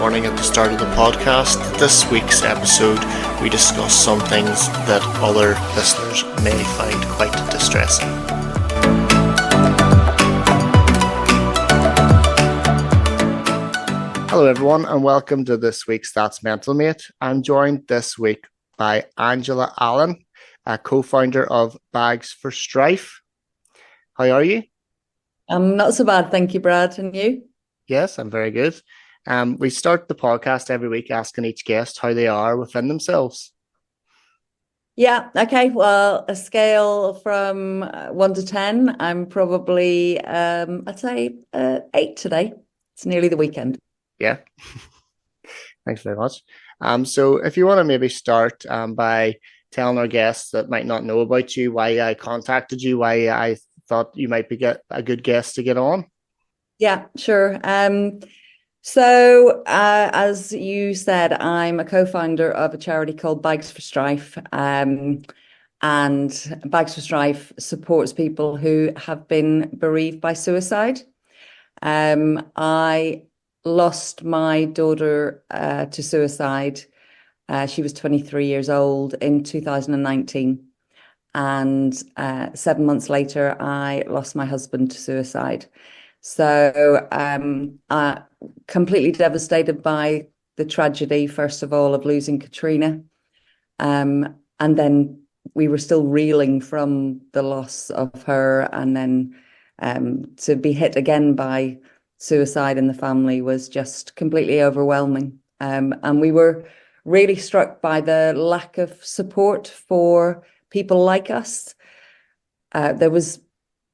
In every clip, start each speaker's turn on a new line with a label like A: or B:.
A: warning at the start of the podcast. This week's episode, we discuss some things that other listeners may find quite distressing. Hello everyone, and welcome to this week's That's Mental Mate. I'm joined this week by Angela Allen, a co-founder of Bags for Strife. How are you?
B: I'm not so bad, thank you, Brad. And you?
A: Yes, I'm very good. We start the podcast every week asking each guest how they are within themselves.
B: Yeah, okay. Well, a scale from 1 to 10, I'm probably, I'd say 8 today. It's nearly the weekend.
A: Yeah. Thanks very much. So if you want to maybe start by telling our guests that might not know about you, why I contacted you, why I thought you might be a good guest to get on.
B: Yeah, sure. So as you said, I'm a co-founder of a charity called Bags for Strife. And Bags for Strife supports people who have been bereaved by suicide. I lost my daughter to suicide. She was 23 years old in 2019. And 7 months later, I lost my husband to suicide. So completely devastated by the tragedy, first of all, of losing Katrina. And then we were still reeling from the loss of her. And then to be hit again by suicide in the family was just completely overwhelming. And we were really struck by the lack of support for people like us. There was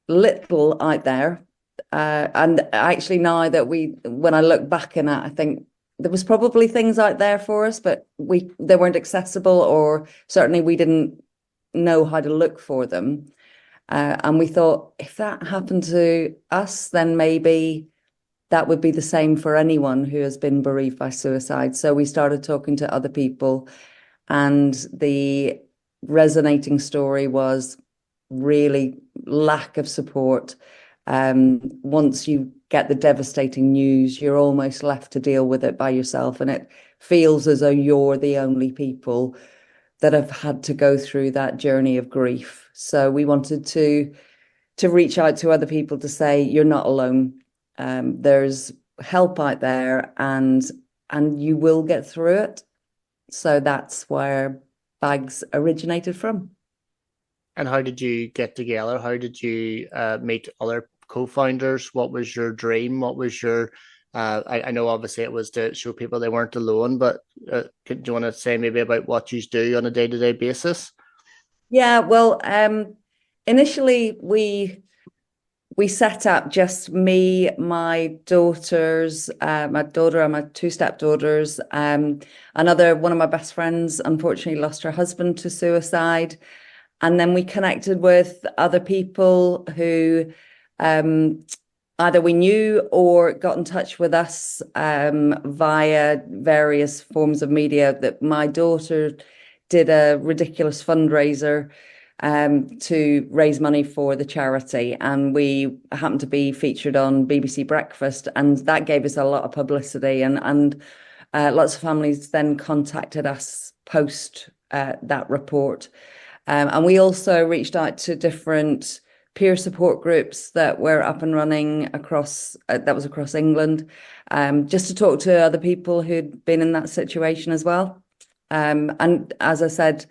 B: little out there. And actually now that when I look back in it, I think there was probably things out there for us, but they weren't accessible, or certainly we didn't know how to look for them. And we thought, if that happened to us, then maybe that would be the same for anyone who has been bereaved by suicide. So we started talking to other people, and the resonating story was really lack of support. Once you get the devastating news, you're almost left to deal with it by yourself, and it feels as though you're the only people that have had to go through that journey of grief. So we wanted to reach out to other people to say, you're not alone. There's help out there, and you will get through it. So that's where Bags originated from.
A: And how did you get together? How did you meet other co-founders? What was your dream? What was your I know obviously it was to show people they weren't alone, but do you want to say maybe about what you do on a day-to-day basis?
B: Yeah, well, initially we set up just me, my daughters, my daughter and my two stepdaughters. Another one of my best friends unfortunately lost her husband to suicide. And then we connected with other people who either we knew or got in touch with us via various forms of media. That my daughter did a ridiculous fundraiser to raise money for the charity, and we happened to be featured on BBC Breakfast, and that gave us a lot of publicity, and lots of families then contacted us post that report. And we also reached out to different peer support groups that were up and running across England, just to talk to other people who'd been in that situation as well. And as I said,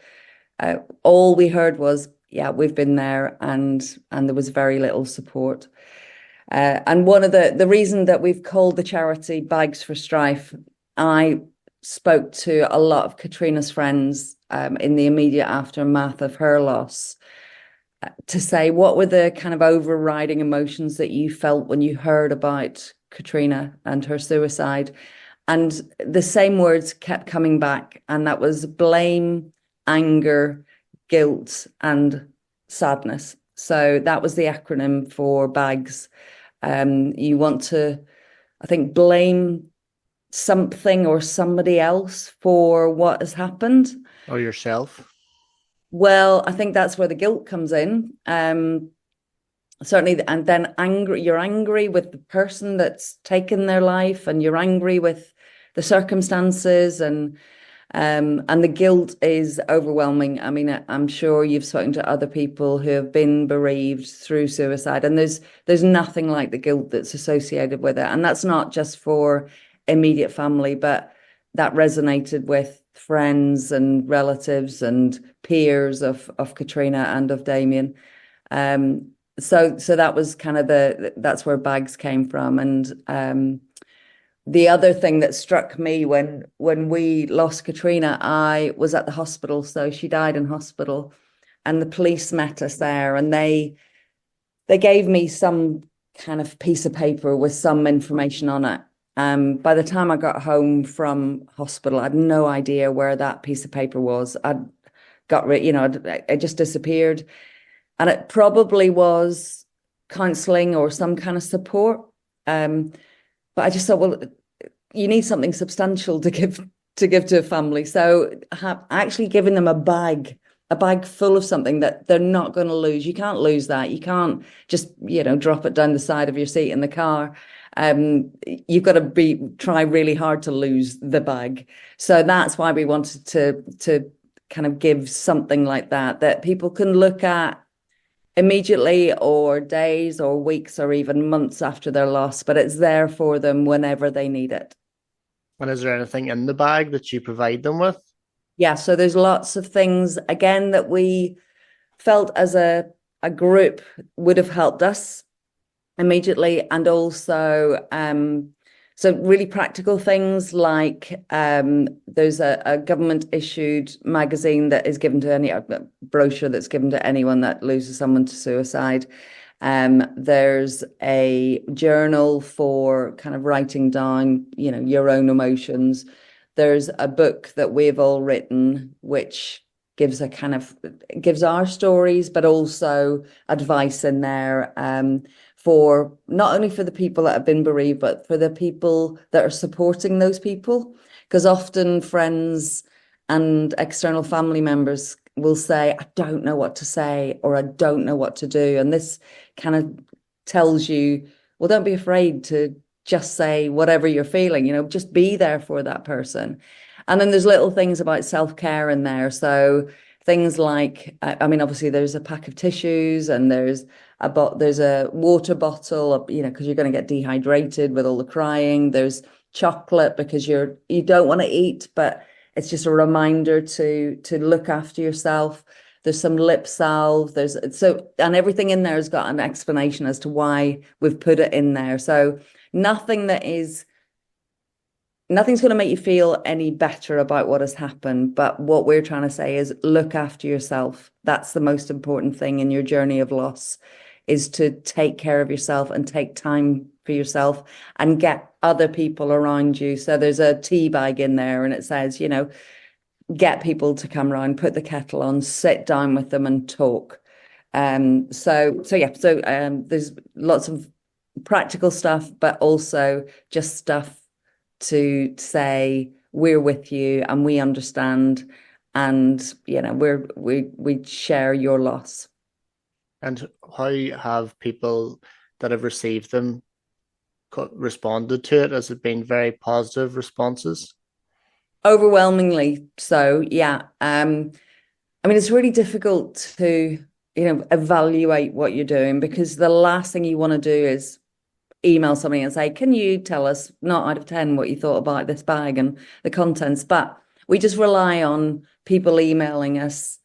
B: all we heard was, yeah, we've been there, and there was very little support. And one of the reason that we've called the charity Bags for Strife, I spoke to a lot of Katrina's friends in the immediate aftermath of her loss to say, what were the kind of overriding emotions that you felt when you heard about Katrina and her suicide? And the same words kept coming back, and that was blame, anger, guilt, and sadness. So that was the acronym for Bags. You want to, I think, blame something or somebody else for what has happened.
A: Or yourself?
B: Well, I think that's where the guilt comes in. Certainly, and then you're angry with the person that's taken their life, and you're angry with the circumstances, and the guilt is overwhelming. I mean, I'm sure you've spoken to other people who have been bereaved through suicide, and there's nothing like the guilt that's associated with it. And that's not just for immediate family, but that resonated with friends and relatives and peers of Katrina and of Damien. So that was kind of that's where bags came from. And the other thing that struck me when we lost Katrina, I was at the hospital, so she died in hospital, and the police met us there, and they gave me some kind of piece of paper with some information on it. By the time I got home from hospital, I had no idea where that piece of paper was. I'd got rid, it just disappeared. And it probably was counseling or some kind of support. But I just thought, well, you need something substantial to give to a family. So actually giving them a bag full of something that they're not going to lose. You can't lose that. You can't just, drop it down the side of your seat in the car. You've got to try really hard to lose the bag. So that's why we wanted to kind of give something like that people can look at immediately, or days or weeks or even months after their loss, but it's there for them whenever they need it.
A: And is there anything in the bag that you provide them with?
B: Yeah, so there's lots of things, again, that we felt as a group would have helped us immediately. And also, so really practical things like there's a government issued magazine that is given to a brochure that's given to anyone that loses someone to suicide. There's a journal for kind of writing down, your own emotions. There's a book that we've all written, which gives our stories, but also advice in there, for not only for the people that have been bereaved, but for the people that are supporting those people. Because often friends and external family members will say, I don't know what to say, or I don't know what to do. And this kind of tells you, well, don't be afraid to just say whatever you're feeling, just be there for that person. And then there's little things about self-care in there. So things like, I mean, obviously there's a pack of tissues, and there's a water bottle, because you're going to get dehydrated with all the crying. There's chocolate because you don't want to eat, but it's just a reminder to look after yourself. There's some lip salve. And everything in there has got an explanation as to why we've put it in there. So nothing's going to make you feel any better about what has happened. But what we're trying to say is look after yourself. That's the most important thing in your journey of loss, is to take care of yourself and take time for yourself and get other people around you. So there's a tea bag in there, and it says, get people to come around, put the kettle on, sit down with them and talk. So there's lots of practical stuff, but also just stuff to say we're with you and we understand, and we share your loss.
A: And how have people that have received them responded to it? Has it been very positive responses?
B: Overwhelmingly so, yeah. I mean, it's really difficult to evaluate what you're doing, because the last thing you want to do is email somebody and say, can you tell us, not out of 10, what you thought about this bag and the contents? But we just rely on people emailing us,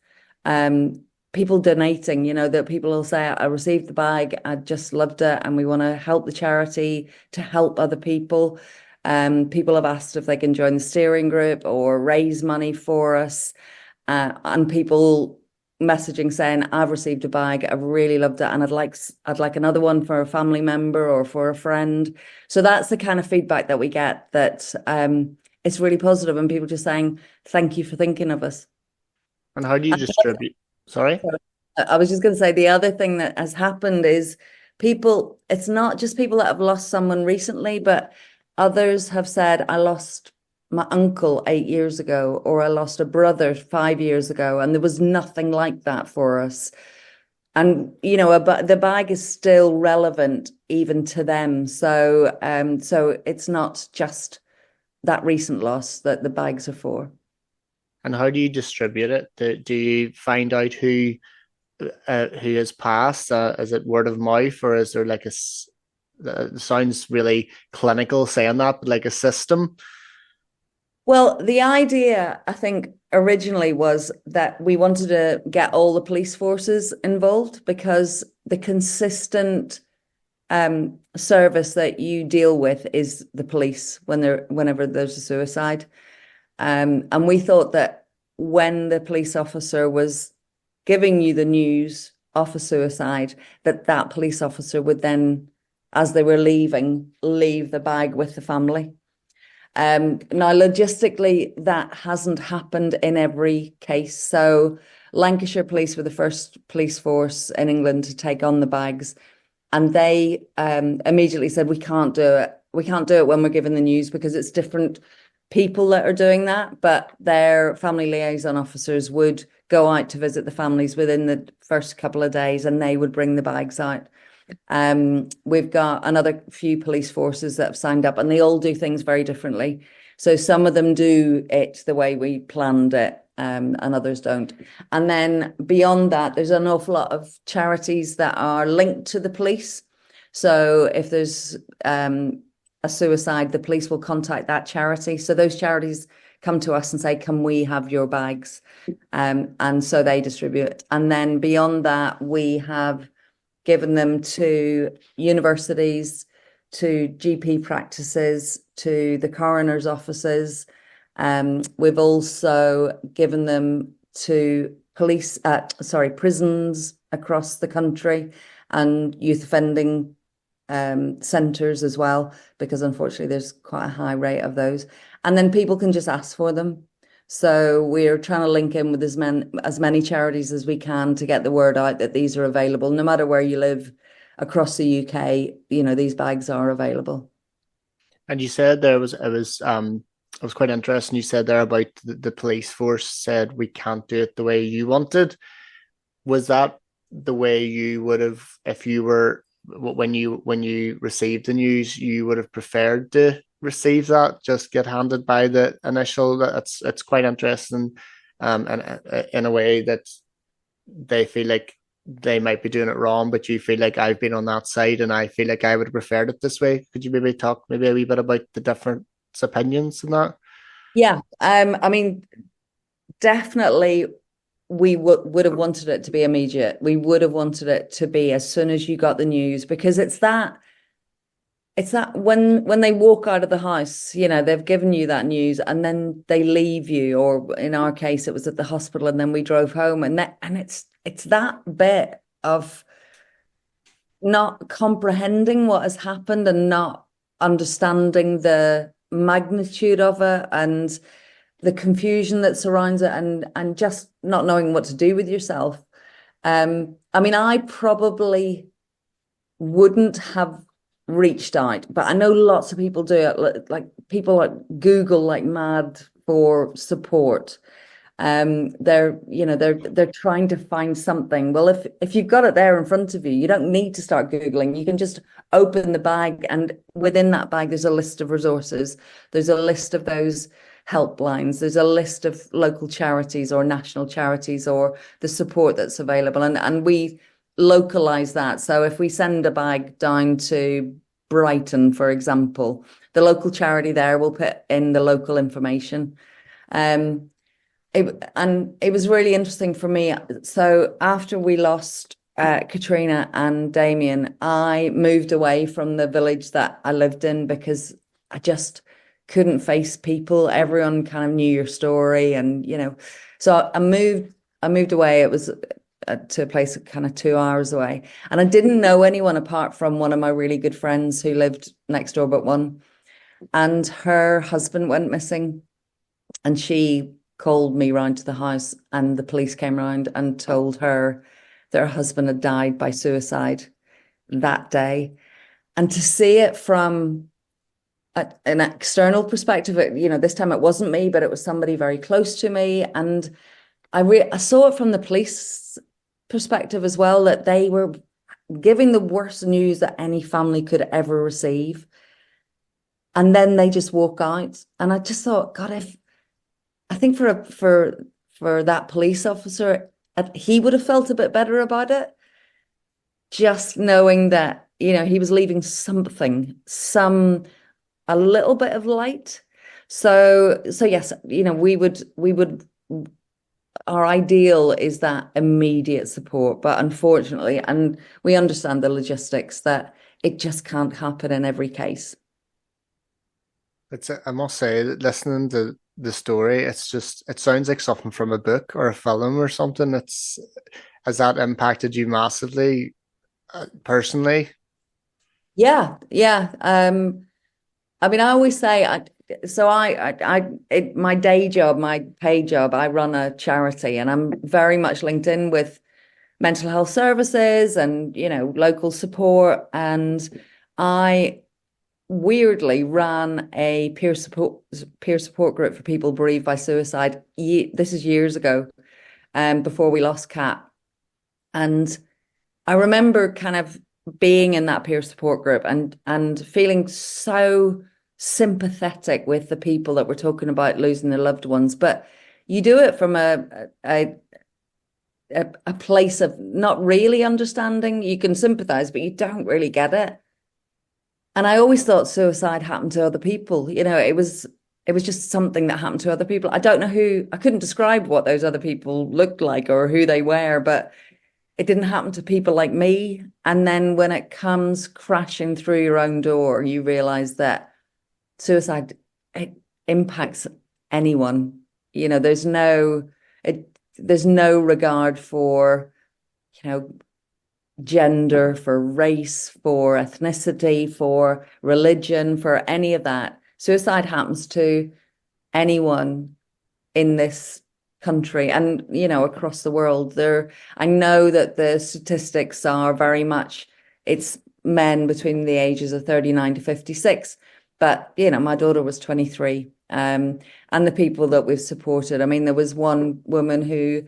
B: people donating, that people will say, I received the bag, I just loved it, and we want to help the charity to help other people. People have asked if they can join the steering group or raise money for us, and people messaging saying, I've received a bag, I've really loved it, and I'd like another one for a family member or for a friend. So that's the kind of feedback that we get, that it's really positive, and people just saying, thank you for thinking of us.
A: And how do you distribute? Sorry?
B: I was just going to say, the other thing that has happened is it's not just people that have lost someone recently, but others have said, I lost my uncle 8 years ago, or I lost a brother 5 years ago, and there was nothing like that for us. And the bag is still relevant even to them. So it's not just that recent loss that the bags are for.
A: And how do you distribute it? Do you find out who has passed? Is it word of mouth, or is there like it sounds really clinical saying that, but like a system?
B: Well, the idea, I think, originally was that we wanted to get all the police forces involved because the consistent service that you deal with is the police whenever there's a suicide. And we thought that when the police officer was giving you the news of a suicide, that police officer would then, as they were leaving, leave the bag with the family. Now, logistically, that hasn't happened in every case. So Lancashire Police were the first police force in England to take on the bags. And they immediately said, we can't do it. We can't do it when we're given the news because it's different people that are doing that. But their family liaison officers would go out to visit the families within the first couple of days and they would bring the bags out. We've got another few police forces that have signed up and they all do things very differently. So some of them do it the way we planned it, and others don't. And then beyond that, there's an awful lot of charities that are linked to the police. So if there's a suicide, the police will contact that charity. So those charities come to us and say, can we have your bags? And so they distribute. And then beyond that, we have given them to universities, to GP practices, to the coroner's offices. We've also given them to prisons across the country and youth offending centres as well, because unfortunately there's quite a high rate of those. And then people can just ask for them. So we're trying to link in with as many charities as we can to get the word out that these are available. No matter where you live across the UK, these bags are available.
A: And you said it was quite interesting. You said there about the police force said we can't do it the way you wanted. Was that the way you would have, if you were when you received the news, you would have preferred to receive that, just get handed by the initial? It's quite interesting, and in a way that they feel like they might be doing it wrong, but you feel like I've been on that side and I feel like I would have preferred it this way. Could you maybe talk maybe a wee bit about the different opinions in that?
B: Yeah, I mean, definitely we would have wanted it to be immediate. We would have wanted it to be as soon as you got the news, because it's that when they walk out of the house, they've given you that news and then they leave you, or in our case, it was at the hospital and then we drove home, and it's that bit of not comprehending what has happened and not understanding the magnitude of it and the confusion that surrounds it, and just not knowing what to do with yourself. I mean, I probably wouldn't have reached out, but I know lots of people do it. Like people like Google like mad for support. They're trying to find something. Well, if you've got it there in front of you, you don't need to start Googling. You can just open the bag, and within that bag, there's a list of resources. There's a list of those helplines. There's a list of local charities or national charities or the support that's available. And we localize that. So if we send a bag down to Brighton, for example, the local charity there will put in the local information. It was really interesting for me. So after we lost Katrina and Damien, I moved away from the village that I lived in because I just couldn't face people. Everyone kind of knew your story, and so I moved away. It was to a place kind of 2 hours away, and I didn't know anyone apart from one of my really good friends who lived next door but one, and her husband went missing, and she called me round to the house, and the police came round and told her that her husband had died by suicide that day. And to see it from an external perspective, this time it wasn't me, but it was somebody very close to me, and I saw it from the police perspective as well, that they were giving the worst news that any family could ever receive. and then they just walk out. And I just thought, God, if I think for that police officer, he would have felt a bit better about it, just knowing that, he was leaving something, a little bit of light. So yes, we would our ideal is that immediate support, but unfortunately, and we understand the logistics, that it just can't happen in every case.
A: I must say that listening to the story, it sounds like something from a book or a film or something. Has that impacted you massively, personally?
B: Yeah, yeah. I mean, I always say, my day job, my paid job, I run a charity, and I'm very much linked in with mental health services and, local support. And I weirdly ran a peer support group for people bereaved by suicide. This is years ago, before we lost Kat. And I remember kind of being in that peer support group and feeling so sympathetic with the people that were talking about losing their loved ones. But you do it from a place of not really understanding. You can sympathize, but you don't really get it. And I always thought suicide happened to other people. It was just something that happened to other people. I don't know who, I couldn't describe what those other people looked like or who they were, but it didn't happen to people like me. And then when it comes crashing through your own door, you realize that suicide, it impacts anyone. There's no regard for, you know, gender, for race, for ethnicity, for religion, for any of that. Suicide happens to anyone in this country and, across the world. I know that the statistics are very much, it's men between the ages of 39 to 56. But, my daughter was 23. And the people that we've supported, I mean, there was one woman who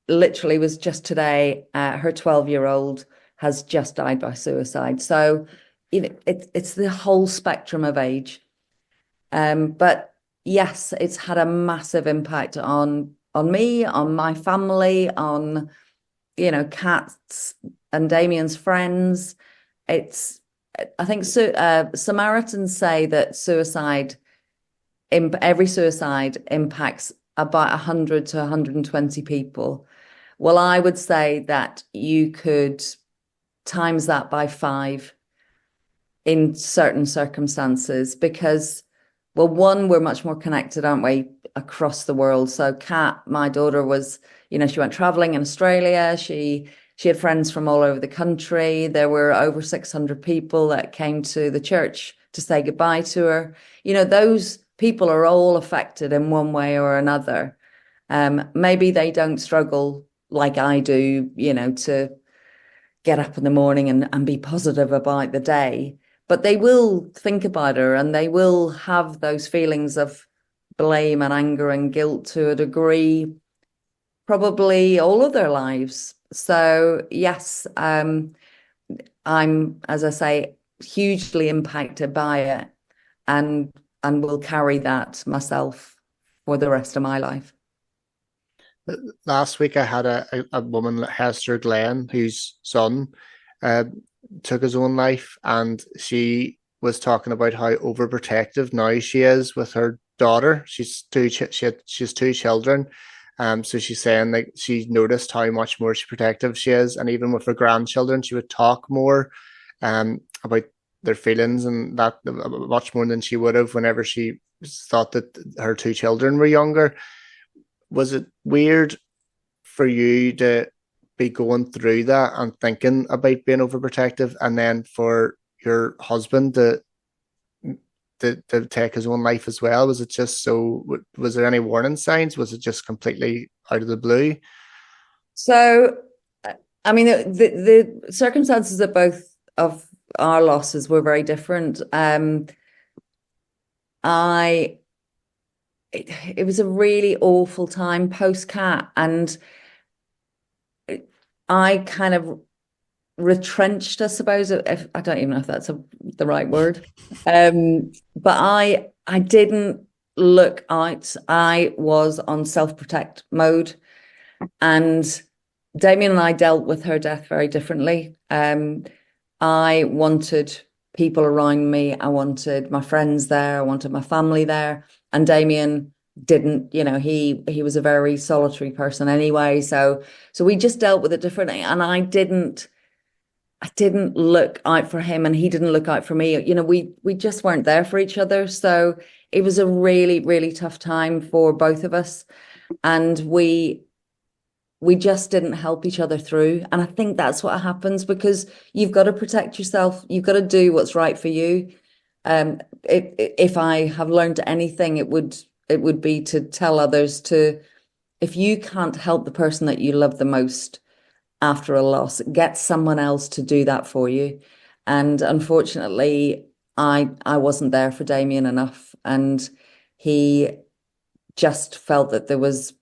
B: literally was just today, her 12-year-old has just died by suicide. So, it's the whole spectrum of age. But yes, it's had a massive impact on me, on my family, on, Kat's and Damien's friends. I think Samaritans say that every suicide impacts about 100 to 120 people. Well, I would say that you could times that by 5 in certain circumstances because, well, one, we're much more connected, aren't we, across the world. So Kat, my daughter, was, she went traveling in Australia. She had friends from all over the country. There were over 600 people that came to the church to say goodbye to her. Those people are all affected in one way or another. Maybe they don't struggle like I do, to get up in the morning and be positive about the day, but they will think about her and they will have those feelings of blame and anger and guilt to a degree, probably all of their lives. So yes, I'm, as I say, hugely impacted by it and will carry that myself for the rest of my life.
A: Last week, I had a woman, Hester Glenn, whose son uh, took his own life, and she was talking about how overprotective now she is with her daughter. She has two children. So she's saying like she noticed how much more protective she is, and even with her grandchildren, she would talk more about their feelings and that much more than she would have whenever she thought that her two children were younger. Was it weird for you to be going through that and thinking about being overprotective, and then for your husband to take his own life as well? Was it just so? Was there any warning signs? Was it just completely out of the blue?
B: So, I mean, the circumstances of both of our losses were very different. I it was a really awful time post Cat, and I kind of retrenched, I suppose. If, I don't even know if that's the right word. But I didn't look out. I was on self-protect mode, and Damien and I dealt with her death very differently. I wanted people around me. I wanted my friends there. I wanted my family there. And Damien didn't, he was a very solitary person anyway. So we just dealt with it differently. And I didn't look out for him and he didn't look out for me. We just weren't there for each other. So it was a really, really tough time for both of us. And we just didn't help each other through. And I think that's what happens, because you've got to protect yourself. You've got to do what's right for you. If I have learned anything, it would be to tell others to, if you can't help the person that you love the most after a loss, get someone else to do that for you. And unfortunately, I wasn't there for Damien enough, and he just felt that there was,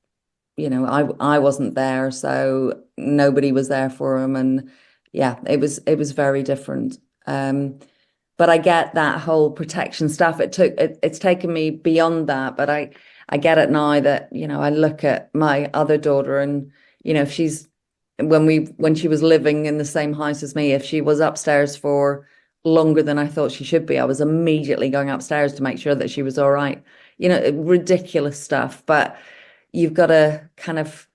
B: I wasn't there, so nobody was there for him. And yeah, it was very different. But I get that whole protection stuff. It's taken me beyond that, but I get it now that, I look at my other daughter, and, if she's when she was living in the same house as me, if she was upstairs for longer than I thought she should be, I was immediately going upstairs to make sure that she was all right. Ridiculous stuff, but you've got to kind of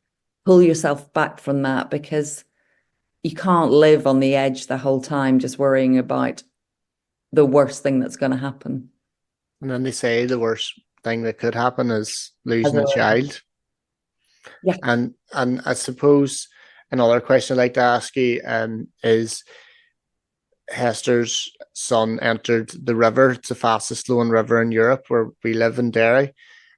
B: pull yourself back from that, because you can't live on the edge the whole time just worrying about the worst thing that's going to happen.
A: And then they say the worst thing that could happen is
B: As
A: losing a
B: a,
A: child.
B: yeah.
A: And I suppose another question I'd like to ask you is, Hester's son entered the river. It's the fastest flowing river in Europe, where we live in Derry.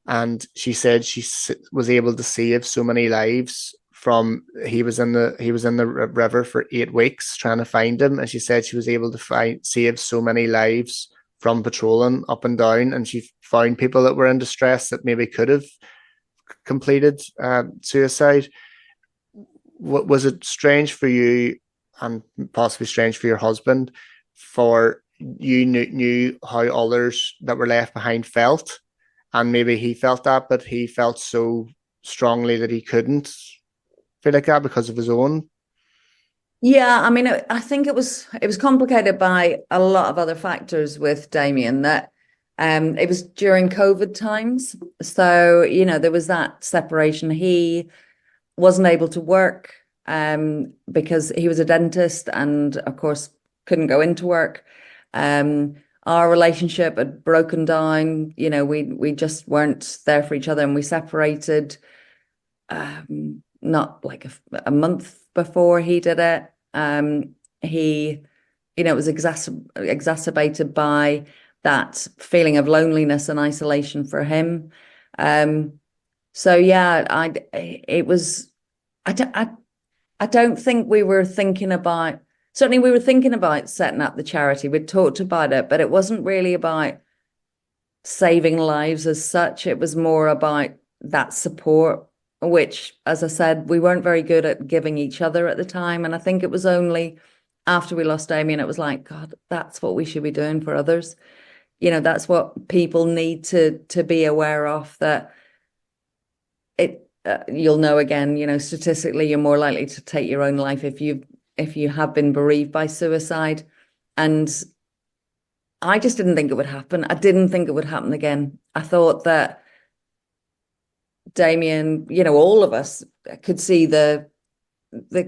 A: And she said she was able to save so many lives from, he was in the river for 8 weeks trying to find him, and she said she was able to save so many lives from patrolling up and down, and she found people that were in distress that maybe could have completed suicide. What was it strange for you, and possibly strange for your husband, for you knew how others that were left behind felt, and maybe he felt that, but he felt so strongly that he couldn't feel like that because of his own.
B: Yeah, I mean, I think it was complicated by a lot of other factors with Damien. That it was during COVID times, so there was that separation. He wasn't able to work because he was a dentist, and of course couldn't go into work. Our relationship had broken down. We just weren't there for each other, and we separated. Not like a month before he did it. He, it was exacerbated by that feeling of loneliness and isolation for him. So yeah, it was, I don't think we were thinking about, certainly we were thinking about setting up the charity. We'd talked about it, but it wasn't really about saving lives as such. It was more about that support, which, as I said, we weren't very good at giving each other at the time. And I think it was only after we lost Damien, it was like, God, that's what we should be doing for others. That's what people need to be aware of, that you'll know again, statistically, you're more likely to take your own life if you have been bereaved by suicide. And I just didn't think it would happen. I didn't think it would happen again. I thought that Damien, all of us could see the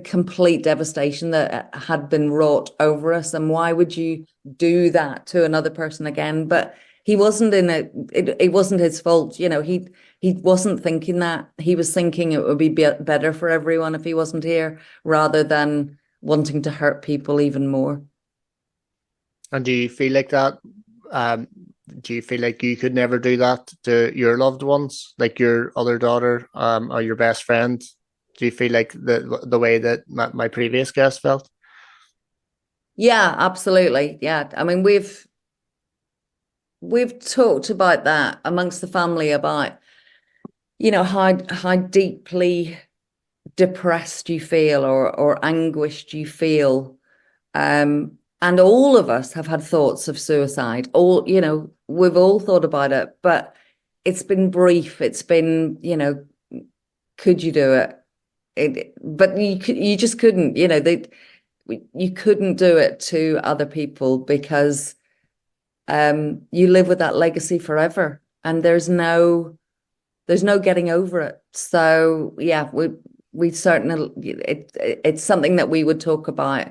B: complete devastation that had been wrought over us, and why would you do that to another person again? But he wasn't in it. It wasn't his fault. He wasn't thinking that. He was thinking it would be better for everyone if he wasn't here, rather than wanting to hurt people even more.
A: And do you feel like that? Do you feel like you could never do that to your loved ones, like your other daughter, or your best friend? Do you feel like the way that my previous guest felt?
B: Yeah, absolutely. Yeah. I mean, we've talked about that amongst the family, about, how deeply depressed you feel, or anguished you feel And all of us have had thoughts of suicide. We've all thought about it, but it's been brief. It's been, could you do it? But you just couldn't, you couldn't do it to other people because you live with that legacy forever, and there's no getting over it. So yeah, we certainly it's something that we would talk about,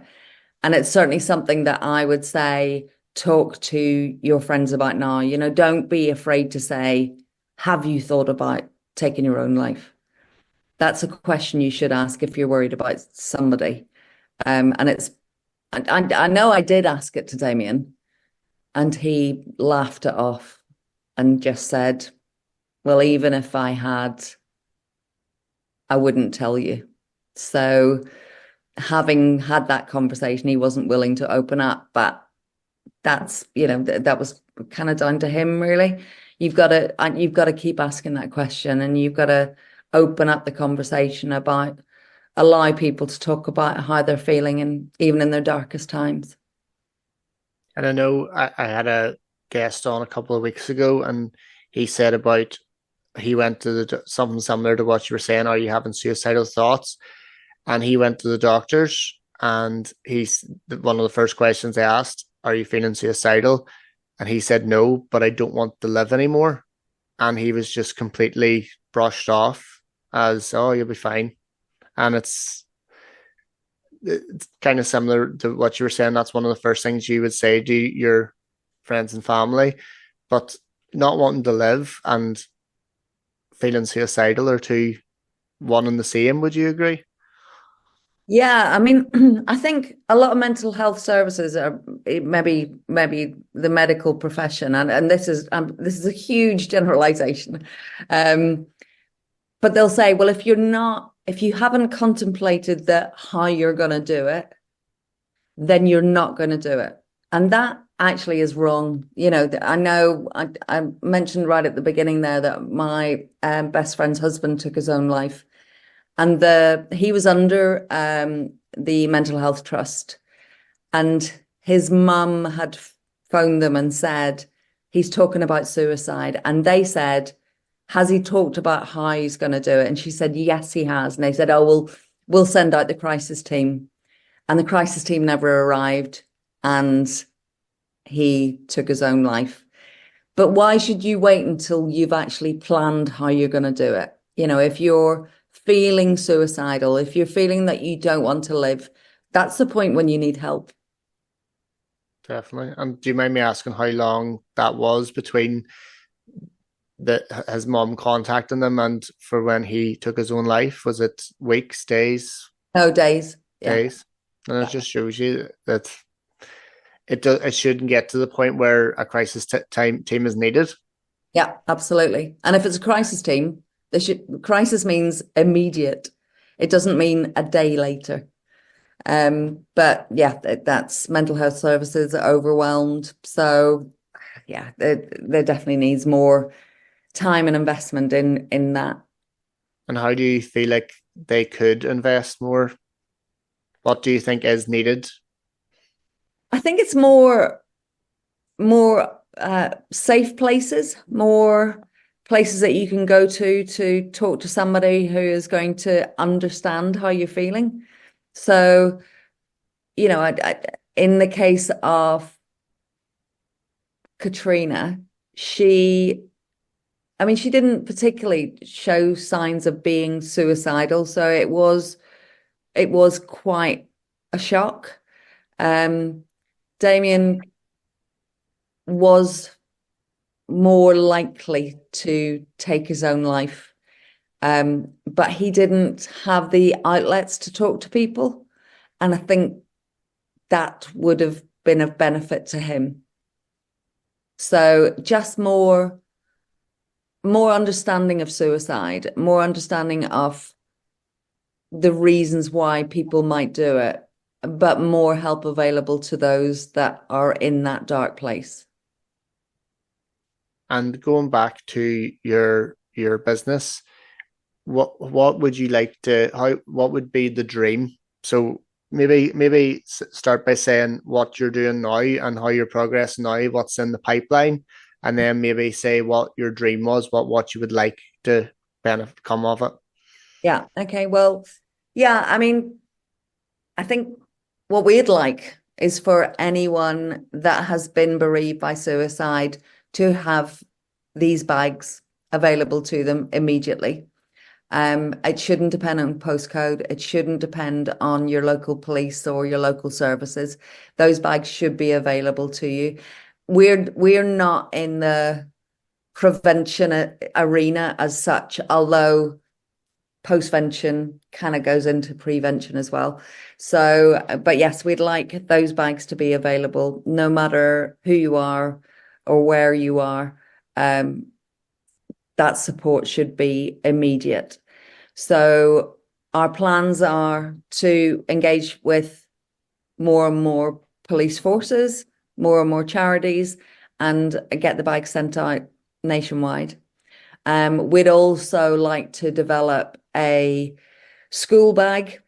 B: and it's certainly something that I would say talk to your friends about now. Don't be afraid to say, have you thought about taking your own life? That's a question you should ask if you're worried about somebody. And I know I did ask it to Damien, and he laughed it off and just said, well, even if I had, I wouldn't tell you. So having had that conversation, he wasn't willing to open up, but that was kind of down to him, really. You've got to keep asking that question, and you've got to open up the conversation about allow people to talk about how they're feeling, and even in their darkest times.
A: And I know I had a guest on a couple of weeks ago, and he said about he went to something similar to what you were saying. Are you having suicidal thoughts? And he went to the doctors, and he's one of the first questions they asked, "Are you feeling suicidal?" And he said, "No, but I don't want to live anymore." And he was just completely brushed off as, "Oh, you'll be fine." And it's kind of similar to what you were saying. That's one of the first things you would say to your friends and family, but not wanting to live and feeling suicidal are two one and the same. Would you agree?
B: Yeah, I mean, I think a lot of mental health services are maybe the medical profession, and this is a huge generalization, um, but they'll say, well, if you haven't contemplated that how you're going to do it, then you're not going to do it, and that actually is wrong. I know I mentioned right at the beginning there that my best friend's husband took his own life. And he was under the mental health trust, and his mum had phoned them and said he's talking about suicide, and they said, has he talked about how he's going to do it? And she said, yes, he has. And they said, oh, we'll send out the crisis team, and the crisis team never arrived, and he took his own life. But why should you wait until you've actually planned how you're going to do it? If you're feeling suicidal, if you're feeling that you don't want to live, that's the point when you need help.
A: Definitely. And do you mind me asking how long that was between his mom contacting them and for when he took his own life? Was it weeks, days,
B: No, days. Yeah.
A: days? And it just shows you that it shouldn't get to the point where a crisis team is needed.
B: Yeah, absolutely. And if it's a crisis team, crisis means immediate. It doesn't mean a day later. But yeah, that's mental health services are overwhelmed. So yeah, there definitely needs more time and investment in that.
A: And how do you feel like they could invest more? What do you think is needed?
B: I think it's more safe places, more places that you can go to talk to somebody who is going to understand how you're feeling. So, in the case of Katrina, she didn't particularly show signs of being suicidal, so it was quite a shock. Damien was more likely to take his own life, but he didn't have the outlets to talk to people, and I think that would have been of benefit to him. So just more understanding of suicide, more understanding of the reasons why people might do it, but more help available to those that are in that dark place.
A: And going back to your business, what would you like to how what would be the dream? So maybe start by saying what you're doing now and how you're progressing now, what's in the pipeline, and then maybe say what your dream was, what you would like to benefit come of it.
B: Yeah. Okay. Well, yeah, I mean, I think what we'd like is for anyone that has been bereaved by suicide to have these bags available to them immediately. It shouldn't depend on postcode. It shouldn't depend on your local police or your local services. Those bags should be available to you. We're not in the prevention arena as such, although postvention kind of goes into prevention as well. So, but yes, we'd like those bags to be available no matter who you are or where you are. That support should be immediate. So our plans are to engage with more and more police forces, more and more charities, and get the bags sent out nationwide. We'd also like to develop a school bag.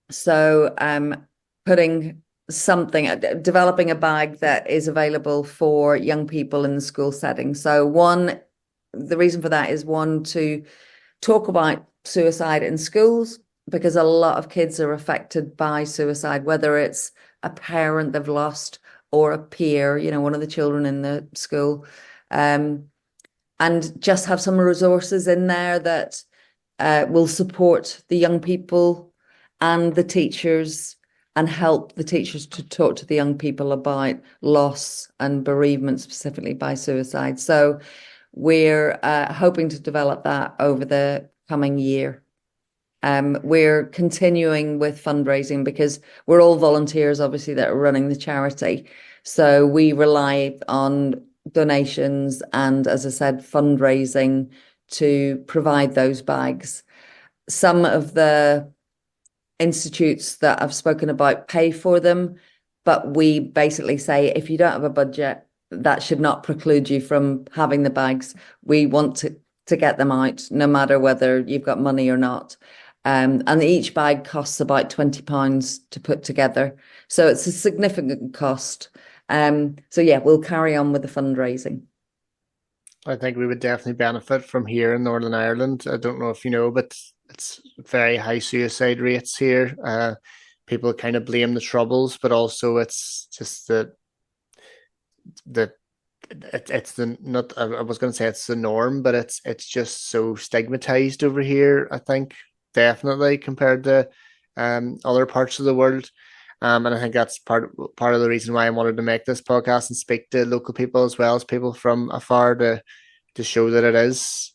B: So putting developing a bag that is available for young people in the school setting. So the reason for that is one, to talk about suicide in schools, because a lot of kids are affected by suicide, whether it's a parent they've lost or a peer, one of the children in the school. And just have some resources in there that will support the young people and the teachers and help the teachers to talk to the young people about loss and bereavement, specifically by suicide. So we're hoping to develop that over the coming year. We're continuing with fundraising because we're all volunteers, obviously, that are running the charity. So we rely on donations and, as I said, fundraising to provide those bags. Some of the institutes that I've spoken about pay for them, but we basically say if you don't have a budget, that should not preclude you from having the bags. We want to get them out, no matter whether you've got money or not. And each bag costs about £20 to put together. So it's a significant cost. So yeah, we'll carry on with the fundraising.
A: I think we would definitely benefit from here in Northern Ireland. I don't know if you know, but it's very high suicide rates here. People kind of blame the troubles, but also it's just the it's the not I was going to say it's the norm, but it's just so stigmatized over here. I think definitely compared to other parts of the world. And I think that's part of the reason why I wanted to make this podcast and speak to local people as well as people from afar to show that it is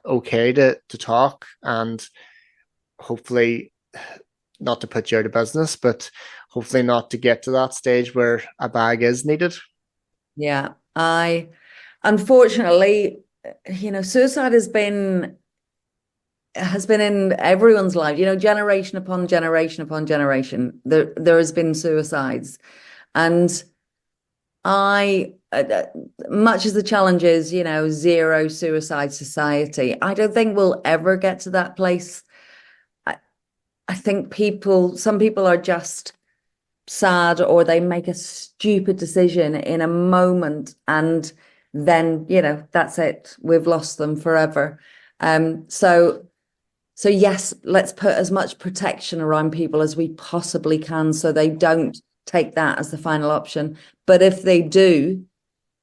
A: okay to talk, and hopefully not to put you out of business, but hopefully not to get to that stage where a bag is needed.
B: Yeah, unfortunately, suicide has been in everyone's life, generation upon generation upon generation. There has been suicides, and I, much as the challenge is, zero suicide society, I don't think we'll ever get to that place. I think some people are just sad, or they make a stupid decision in a moment, and then, that's it. We've lost them forever. So yes, let's put as much protection around people as we possibly can so they don't take that as the final option. But if they do,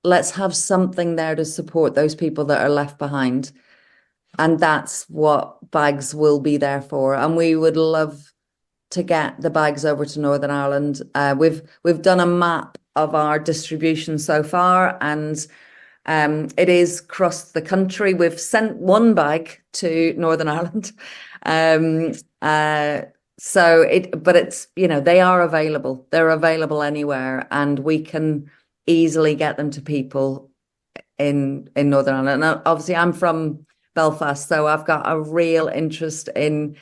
B: let's have something there to support those people that are left behind. And that's what bags will be there for. And we would love to get the bags over to Northern Ireland. We've done a map of our distribution so far, and it is across the country. We've sent one bag to Northern Ireland. But it's, they are available. They're available anywhere, and we can easily get them to people in Northern Ireland. And obviously I'm from Belfast, so I've got a real interest in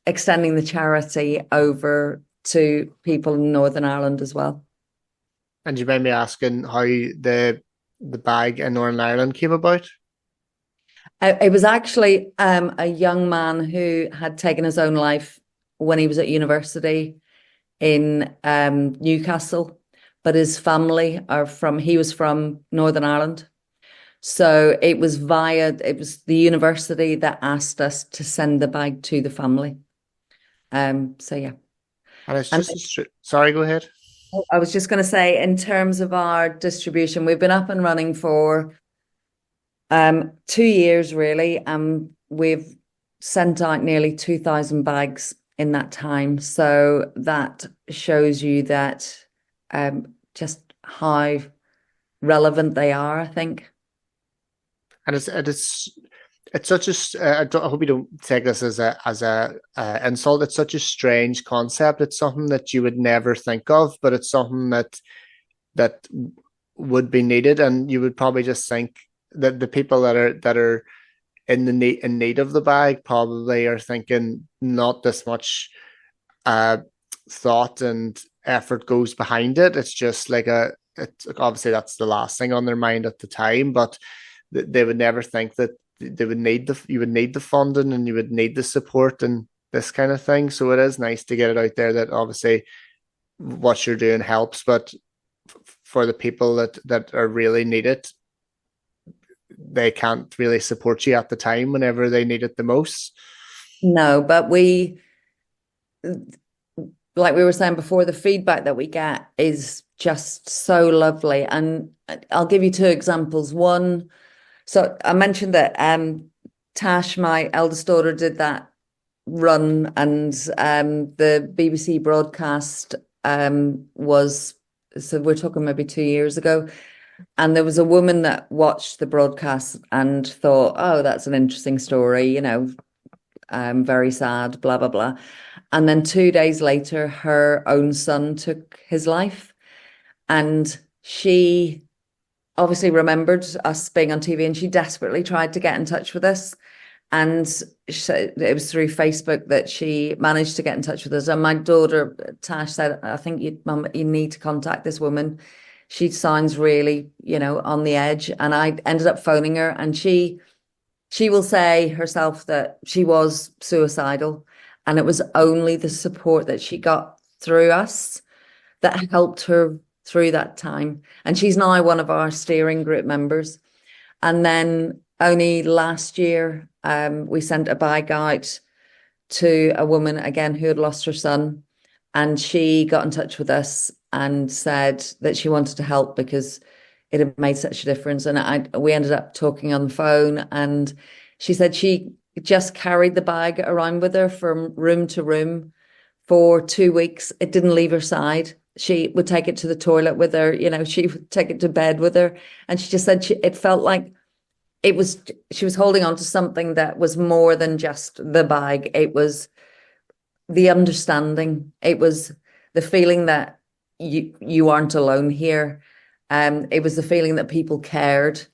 B: extending the charity over to people in Northern Ireland as well.
A: And you might be asking how the bag in Northern Ireland came about?
B: It was actually a young man who had taken his own life when he was at university. in Newcastle, but his family are he was from Northern Ireland. So it was the university that asked us to send the bag to the family. So yeah.
A: And it's
B: And
A: just sorry, go ahead.
B: I was just going to say, in terms of our distribution, we've been up and running for 2 years really, and we've sent out nearly 2,000 bags in that time. So that shows you that just how relevant they are, I think.
A: And it's such a I hope you don't take this as a insult. It's such a strange concept. It's something that you would never think of, but it's something that would be needed, and you would probably just think that the people that are in need of the bag probably are thinking not this much uh thought and effort goes behind it. It's just like it's obviously that's the last thing on their mind at the time, but they would never think that they would need you would need the funding and you would need the support and this kind of thing. So it is nice to get it out there that obviously what you're doing helps, but for the people that are really need it, they can't really support you at the time whenever they need it the most.
B: No, but like we were saying before, the feedback that we get is just so lovely. And I'll give you two examples. One, so I mentioned that Tash, my eldest daughter, did that run, and the BBC broadcast was, so we're talking maybe 2 years ago. And there was a woman that watched the broadcast and thought, oh, that's an interesting story, very sad, blah, blah, blah. And then 2 days later, her own son took his life. And she obviously remembered us being on TV, and she desperately tried to get in touch with us. And it was through Facebook that she managed to get in touch with us. And my daughter, Tash, said, I think Mum, you need to contact this woman. She sounds really, on the edge. And I ended up phoning her, and she will say herself that she was suicidal. And it was only the support that she got through us that helped her through that time. And she's now one of our steering group members. And then only last year, we sent a bag out to a woman again who had lost her son. And she got in touch with us and said that she wanted to help because it had made such a difference. And we ended up talking on the phone, and she said she just carried the bag around with her from room to room for 2 weeks. It didn't leave her side. She would take it to the toilet with her, she would take it to bed with her. And she just said it felt like she was holding on to something that was more than just the bag. It was the understanding. It was the feeling that you aren't alone here. It was the feeling that people cared.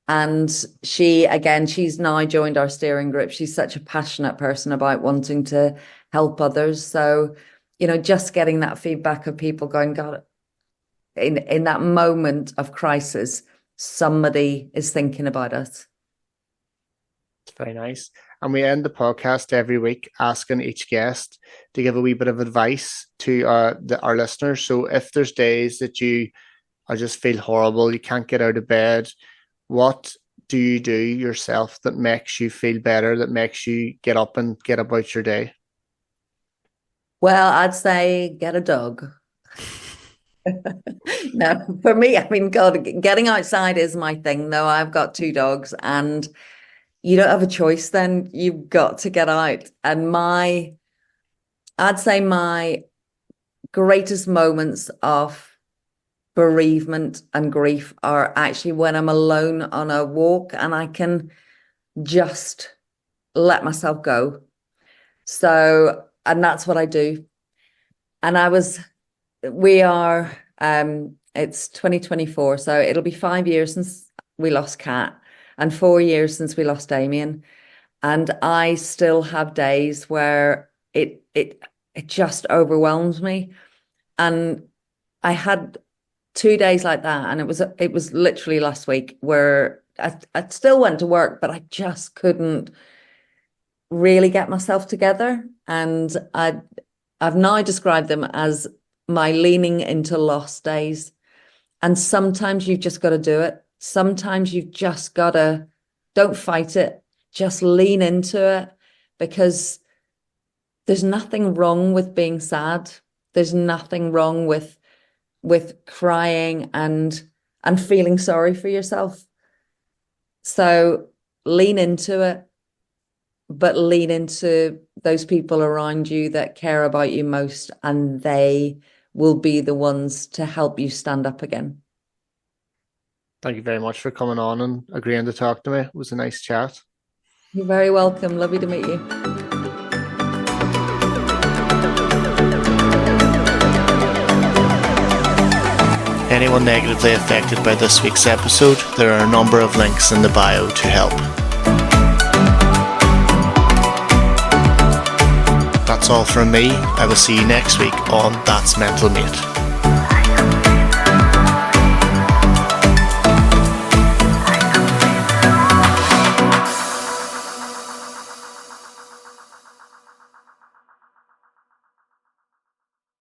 B: And she's now joined our steering group. She's such a passionate person about wanting to help others. So, just getting that feedback of people going, God, in that moment of crisis, somebody is thinking about us.
A: It's very nice. And we end the podcast every week asking each guest to give a wee bit of advice to our listeners. So if there's days that you just feel horrible, you can't get out of bed, what do you do yourself that makes you feel better, that makes you get up and get about your day?
B: Well, I'd say get a dog. No, for me, I mean, God, getting outside is my thing, though. I've got two dogs, and you don't have a choice then. You've got to get out. And I'd say my greatest moments of bereavement and grief are actually when I'm alone on a walk and I can just let myself go. So, and that's what I do. And it's 2024, so it'll be 5 years since we lost Kat and 4 years since we lost Damien. And I still have days where it just overwhelms me. And I had 2 days like that, and it was literally last week where I still went to work, but I just couldn't really get myself together. And I've now described them as my leaning into lost days. And sometimes you've just got to do it. Sometimes you've just got to, don't fight it, just lean into it, because there's nothing wrong with being sad. There's nothing wrong with crying and feeling sorry for yourself. So lean into it, but lean into those people around you that care about you most, and they will be the ones to help you stand up again.
A: Thank you very much for coming on and agreeing to talk to me. It was a nice chat.
B: You're very welcome. Lovely to meet you.
A: Anyone negatively affected by this week's episode, there are a number of links in the bio to help. That's all from me. I will see you next week on That's Mental Mate.